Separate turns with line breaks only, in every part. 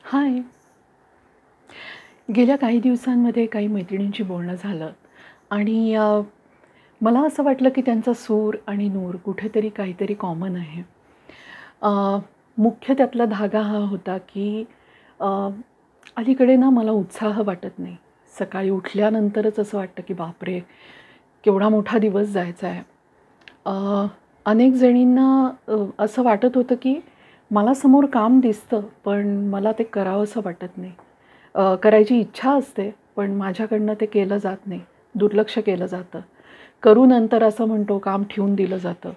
हाय. गेल्या काही दिवसांमध्ये काही मैत्रिणींशी बोलणं झालं आणि मला असं वाटलं की त्यांचा सूर आणि नूर कुठेतरी काहीतरी कॉमन आहे. अ, मुख्य त्यातला धागा हा होता की अ, अलीकडे ना मला उत्साह वाटत नाही. सकाळी उठल्यानंतरच असं वाटतं की बापरे! केवढा मोठा दिवस जायचा आहे. अ, अनेक जणींना असं वाटत होतं की मला समोर काम दिसतं, पण मला ते करावंसं वाटत नाही. करायची इच्छा असते, पण माझ्याकडनं ते केलं जात नाही. दुर्लक्ष केलं जातं. करू नंतर असं म्हणतो, काम ठेवून दिलं जातं.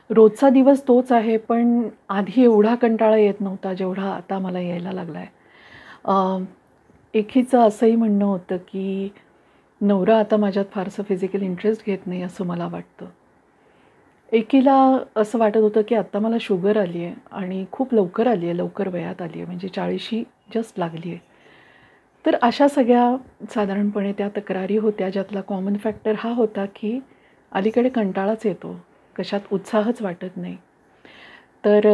रोजचा दिवस तोच आहे, पण आधी एवढा कंटाळा येत नव्हता, जेवढा आता मला यायला लागलाय. अ, एकीचं असंही म्हणणं होतं, की नवरा आता माझ्यात फारसं फिजिकल इंटरेस्ट घेत नाही, असं मला वाटतं. एकीला असं वाटत होतं, की आत्ता मला शुगर आली आहे आणि खूप लवकर आली आहे, लवकर वयात आली आहे, म्हणजे 40शी जस्ट लागली आहे. तर अशा सगळ्या साधारणपणे त्या तक्रारी होत्या, ज्यातला कॉमन फॅक्टर हा होता, की अलीकडे कंटाळाच येतो, कशात उत्साहच वाटत नाही. तर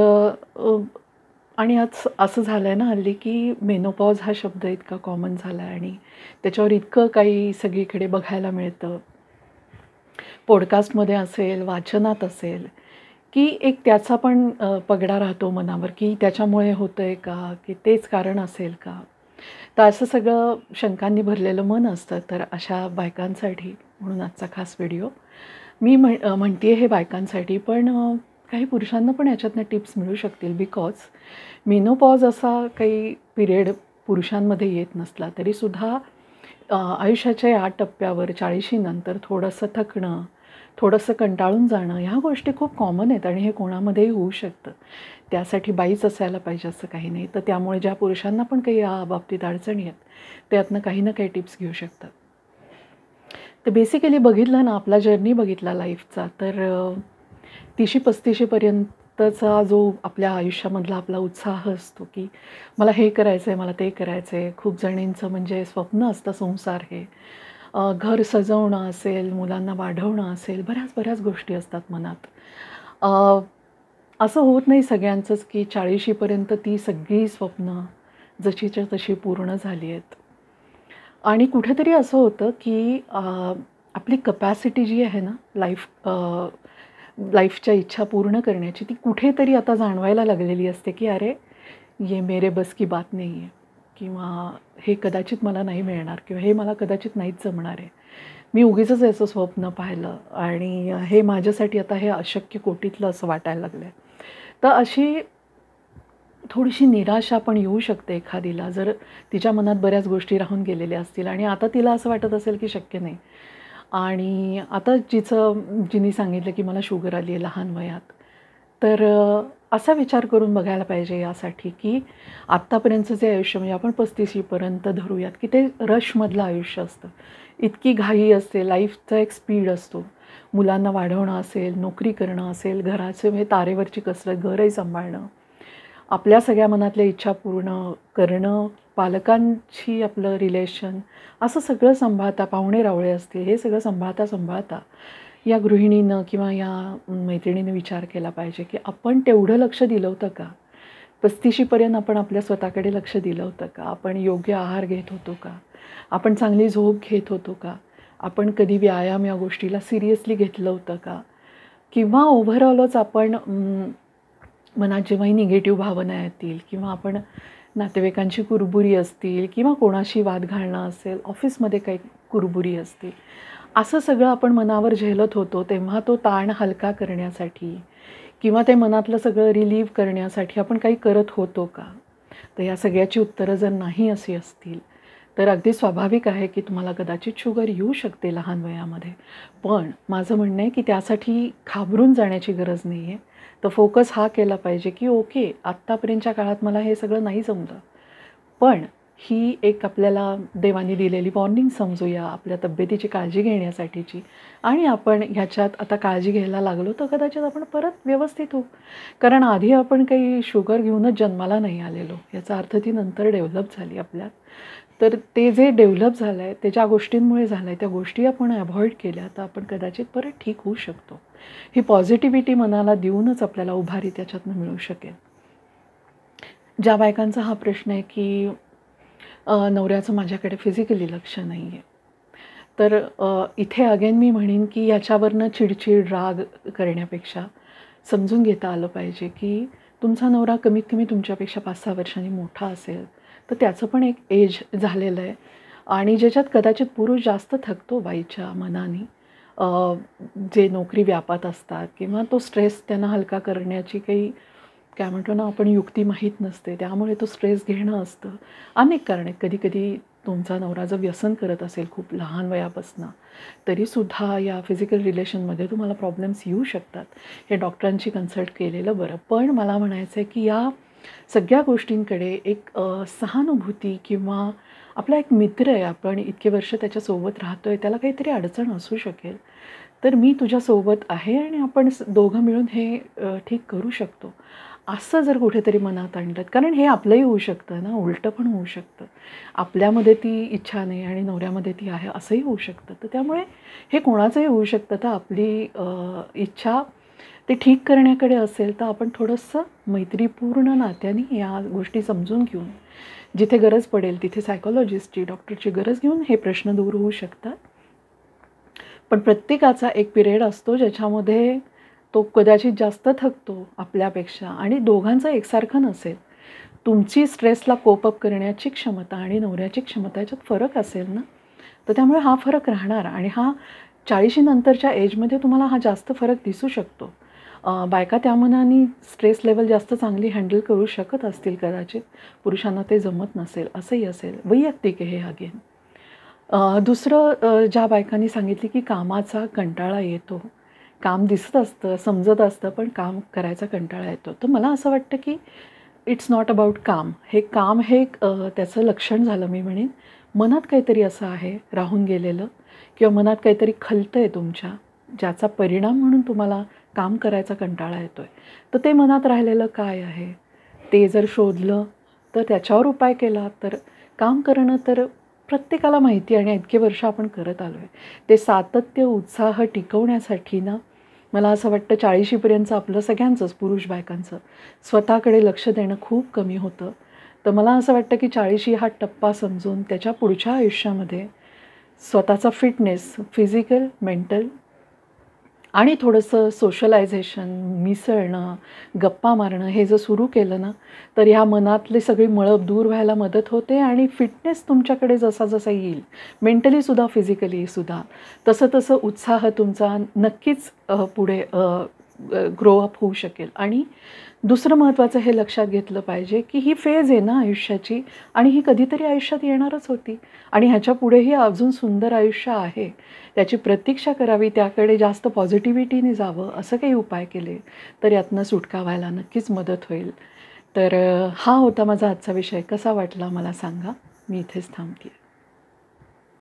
आणि आज असं झालंय ना हल्ली, की मेनोपॉज हा शब्द इतका कॉमन झाला आहे आणि त्याच्यावर इतकं काही सगळीकडे बघायला मिळतं. पॉडकास्टमध्ये असेल, वाचनात असेल, की एक त्याचा पण पगडा राहतो मनावर, की त्याच्यामुळे होतंय का? की तेच कारण असेल का? तर असं सगळं शंकांनी भरलेलं मन असतं. तर अशा बायकांसाठी म्हणून आजचा खास व्हिडिओ. मी म्हणते हे बायकांसाठी, पण काही पुरुषांना पण याच्यातनं टिप्स मिळू शकतील. बिकॉज मेनोपॉज असा काही पिरियड पुरुषांमध्ये येत नसला तरीसुद्धा आयुष्याच्या या टप्प्यावर 40शी नंतर थोडंसं थकणं, थोडंसं कंटाळून जाणं, ह्या गोष्टी खूप कॉमन आहेत आणि हे कोणामध्येही होऊ शकतं. त्यासाठी बाईच असायला पाहिजे असं काही नाही. तर त्यामुळे ज्या पुरुषांना पण काही या बाबतीत अडचणी आहेत, त्यातनं काही ना काही टिप्स घेऊ शकतात. तर बेसिकली बघितलं ना, आपला जर्नी बघितला लाईफचा, तर 30शी-35शी पर्यंतचा जो आपल्या आयुष्यामधला आपला उत्साह असतो, की मला हे करायचं आहे, मला ते करायचं आहे. खूप जणींचं म्हणजे स्वप्न असतं संसार हे. घर सजवणं असेल, मुलांना वाढवणं असेल, बऱ्याच गोष्टी असतात मनात. अ, असं होत नाही सगळ्यांचंच, की 40शी पर्यंत ती सगळी स्वप्न जशीच्या तशी पूर्ण झाली आहेत. आणि कुठेतरी असं होतं, की आपली कपॅसिटी जी आहे ना, लाईफच्या इच्छा पूर्ण करण्याची, ती कुठेतरी आता जाणवायला लागलेली असते, की "अरे, ये मेरे बस की बात नहीं है" किंवा "हे कदाचित मला नाही मिळणार" किंवा "हे मला कदाचित नाहीच जमणार आहे. मी उगीचच याचं स्वप्न पाहिलं आणि हे माझ्यासाठी आता हे अशक्य कोटीतलं असं वाटायला लागलंय." तर अशी थोडीशी निराशा पण येऊ शकते एखादीला, जर तिच्या मनात बऱ्याच गोष्टी राहून गेलेल्या असतील आणि आता तिला असं वाटत असेल की शक्य नाही. आणि आता जिनी सांगितलं की मला शुगर आली आहे लहान वयात. तर असा विचार करून बघायला पाहिजे यासाठी, की आत्तापर्यंतचं जे आयुष्य म्हणजे आपण 35शी पर्यंत धरूयात, की ते रशमधलं आयुष्य असतं. इतकी घाई असते, लाईफचा एक स्पीड असतो. मुलांना वाढवणं असेल, नोकरी करणं असेल, घराचे म्हणजे तारेवरची कसरत, घरही सांभाळणं, आपल्या सगळ्या मनातल्या इच्छा पूर्ण करणं, पालकांशी आपलं रिलेशन, असं सगळं सांभाळता, पाहुणे-रावळे असतील, हे सगळं सांभाळता या गृहिणीनं किंवा या मैत्रिणीने विचार केला पाहिजे, की आपण तेवढं लक्ष दिलं होतं का? 35शी पर्यंत आपण आपल्या स्वतःकडे लक्ष दिलं होतं का? आपण योग्य आहार घेत होतो का? आपण चांगली झोप घेत होतो का? आपण कधी व्यायाम या गोष्टीला सिरियसली घेतलं होतं का? किंवा ओव्हरऑलच आपण मनात जेव्हाही निगेटिव्ह भावना येतील किंवा आपण नातेवाईकांची कुरबुरी असतील किंवा कोणाशी वाद घालणं असेल, ऑफिसमध्ये काही कुरबुरी असतील, असं सगळं आपण मनावर झेलत होतो, तेव्हा तो ताण हलका करण्यासाठी किंवा ते मनातलं सगळं रिलीव्ह करण्यासाठी आपण काही करत होतो का? तर या सगळ्याची उत्तरं जर नाही अशी असतील, तर अगदी स्वाभाविक आहे की तुम्हाला कदाचित शुगर येऊ शकते लहान वयामध्ये. पण माझं म्हणणं आहे की त्यासाठी घाबरून जाण्याची गरज नाही आहे. तर फोकस हा केला पाहिजे की ओके, आत्तापर्यंतच्या काळात मला हे सगळं नाही जमलं. पण ही एक आपल्याला देवाने दिलेली वॉर्निंग समजूया आपल्या तब्येतीची काळजी घेण्यासाठीची आणि आपण ह्याच्यात आता काळजी घ्यायला लागलो तर कदाचित आपण परत व्यवस्थित होऊ. कारण आधी आपण काही शुगर घेऊनच जन्माला नाही आलेलो. याचा अर्थ ती नंतर डेव्हलप झाली आपल्यात. तर ते जे डेव्हलप झालं आहे, ते ज्या गोष्टींमुळे झालं आहे, त्या गोष्टी आपण अव्हॉइड केल्या तर आपण कदाचित परत ठीक होऊ शकतो. ही पॉझिटिव्हिटी मनाला देऊनच आपल्याला उभारी त्याच्यातनं मिळू शकेल. ज्या बायकांचा हा प्रश्न आहे की नवऱ्याचं माझ्याकडे फिजिकली लक्ष नाही आहे, तर इथे अगेन मी म्हणेन की याच्यावरनं चिडचिड राग करण्यापेक्षा समजून घेता आलं पाहिजे की तुमचा नवरा कमीत कमी तुमच्यापेक्षा 5-6 वर्षांनी मोठा असेल, तर त्याचं पण एक एज झालेलं आहे आणि ज्याच्यात कदाचित पुरुष जास्त थकतो बाईच्या मनाने, जे नोकरी व्यापात असतात किंवा तो स्ट्रेस त्यांना हलका करण्याची काही काय म्हणतो ना आपण युक्ती माहीत नसते, त्यामुळे तो स्ट्रेस घेणं असतं. अनेक कारण आहेत. कधी-कधी तुमचा नवरा जर व्यसन करत असेल खूप लहान वयापासनं, तरीसुद्धा या फिजिकल रिलेशनमध्ये तुम्हाला प्रॉब्लेम्स येऊ शकतात. हे डॉक्टरांची कन्सल्ट केलेलं बरं. पण मला म्हणायचं आहे की या सगळ्या गोष्टींकडे एक सहानुभूती किंवा आपला एक मित्र आहे, आपण इतके वर्ष त्याच्यासोबत राहतो आहे, त्याला काहीतरी अडचण असू शकेल, तर मी तुझ्यासोबत आहे आणि आपण दोघं मिळून हे ठीक करू शकतो. असं जर कुठेतरी मनात आणलं, कारण हे आपलंही होऊ शकतं ना, उलटं पण होऊ शकतं. आपल्यामध्ये ती इच्छा नाही आणि नवऱ्यामध्ये ती आहे असंही होऊ शकतं. तर त्यामुळे हे कोणाचंही होऊ शकतं. तर आपली इच्छा ते ठीक करण्याकडे असेल तर आपण थोडंसं मैत्रीपूर्ण नात्याने या गोष्टी समजून घेऊन जिथे गरज पडेल तिथे सायकॉलॉजिस्टची, डॉक्टरची गरज घेऊन हे प्रश्न दूर होऊ शकतात. पण प्रत्येकाचा एक पिरियड असतो ज्याच्यामध्ये तो कदाचित जास्त थकतो आपल्यापेक्षा आणि दोघांचं एकसारखं नसेल. तुमची स्ट्रेसला कोप अप करण्याची क्षमता आणि नवऱ्याची क्षमता याच्यात फरक असेल ना, तर त्यामुळे हा फरक राहणार आणि हा 40शी नंतरच्या एजमध्ये तुम्हाला हा जास्त फरक दिसू शकतो. बायका त्या मानाने स्ट्रेस लेवल जास्त चांगली हँडल करू शकत असतील कदाचित. पुरुषांना ते जमत नसेल, असंही असेल. वैयक्तिक आहे हे अगेन. दुसरं ज्या बायकांनी सांगितली की कामाचा कंटाळा येतो. काम दिसत असतं, समजत असतं, पण काम करायचा कंटाळा येतो. तर मला असं वाटतं की इट्स नॉट अबाउट काम. हे काम हे एक त्याचं लक्षण झालं मी म्हणेन. मनात काहीतरी असं आहे राहून गेलेलं किंवा मनात काहीतरी खलतं आहे तुमच्या, ज्याचा परिणाम म्हणून तुम्हाला काम करायचा कंटाळा येतो आहे. तर ते मनात राहिलेलं काय आहे? ते जर शोधलं, तर त्याच्यावर उपाय केला, तर काम करणं तर प्रत्येकाला माहिती आहे आणि इतके वर्ष आपण करत आलो आहे. ते सातत्य, उत्साह टिकवण्यासाठी ना, मला असं वाटतं 40शीपर्यंतचं आपलं सगळ्यांचंच, पुरुष बायकांचं, स्वतःकडे लक्ष देणं खूप कमी होतं. तर मला असं वाटतं की 40शी हा टप्पा समजून त्याच्या पुढच्या आयुष्यामध्ये स्वतःचा फिटनेस, फिजिकल, मेंटल आणि थोडंसं सोशलायझेशन, मिसळणं, गप्पा मारणं हे जर सुरू केलं ना, तर ह्या मनातली सगळी मळब दूर व्हायला मदत होते आणि फिटनेस तुमच्याकडे जसा जसा येईल, मेंटलीसुद्धा फिजिकलीसुद्धा, तसं तसं उत्साह तुमचा नक्कीच पुढे ग्रो अप होऊ शकेल. आणि दुसरं महत्त्वाचं हे लक्षात घेतलं पाहिजे की ही फेज आहे ना आयुष्याची आणि ही कधीतरी आयुष्यात येणारच होती आणि ह्याच्या पुढेही अजून सुंदर आयुष्य आहे. त्याची प्रतीक्षा करावी, त्याकडे जास्त पॉझिटिव्हिटीने जावं, असं काही उपाय केले तर यातनं सुटका व्हायला नक्कीच मदत होईल. तर हा होता माझा आजचा विषय. कसा वाटला मला सांगा. मी इथेच थांबते.